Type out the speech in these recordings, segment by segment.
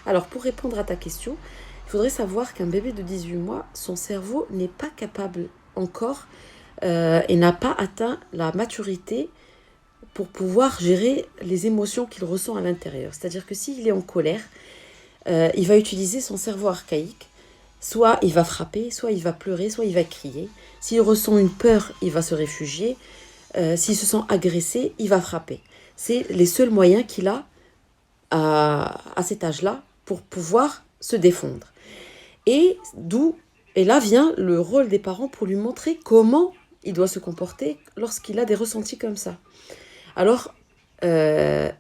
Alors, pour répondre à ta question, il faudrait savoir qu'un bébé de 18 mois, son cerveau n'est pas capable encore et n'a pas atteint la maturité pour pouvoir gérer les émotions qu'il ressent à l'intérieur. C'est-à-dire que s'il est en colère, il va utiliser son cerveau archaïque. Soit il va frapper, soit il va pleurer, soit il va crier. S'il ressent une peur, il va se réfugier. S'il se sent agressé, il va frapper. C'est les seuls moyens qu'il a à cet âge-là pour pouvoir se défendre. Et et là vient le rôle des parents pour lui montrer comment il doit se comporter lorsqu'il a des ressentis comme ça. Alors, euh,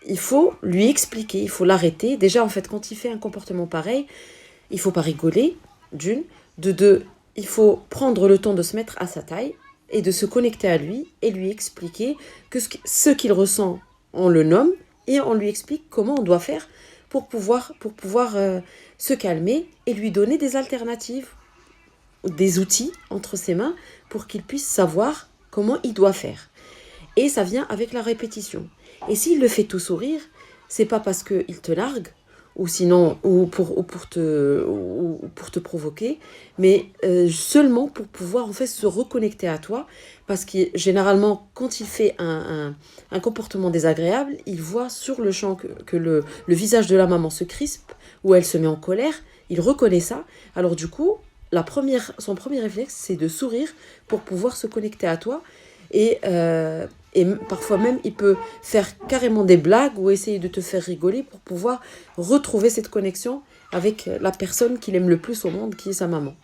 il faut lui expliquer, il faut l'arrêter. Déjà, en fait, quand il fait un comportement pareil, il faut pas rigoler, d'une. De deux, il faut prendre le temps de se mettre à sa taille et de se connecter à lui et lui expliquer que ce qu'il ressent, on le nomme et on lui explique comment on doit faire pour pouvoir se calmer et lui donner des alternatives, des outils entre ses mains pour qu'il puisse savoir comment il doit faire. Et ça vient avec la répétition. Et s'il le fait tout sourire, c'est pas parce qu'il te largue, ou sinon, ou pour te provoquer, mais seulement pour pouvoir en fait se reconnecter à toi, parce que généralement, quand il fait un comportement désagréable, il voit sur le champ que le visage de la maman se crispe, ou elle se met en colère, il reconnaît ça, alors du coup, son premier réflexe, c'est de sourire pour pouvoir se connecter à toi, et parfois même, il peut faire carrément des blagues ou essayer de te faire rigoler pour pouvoir retrouver cette connexion avec la personne qu'il aime le plus au monde, qui est sa maman.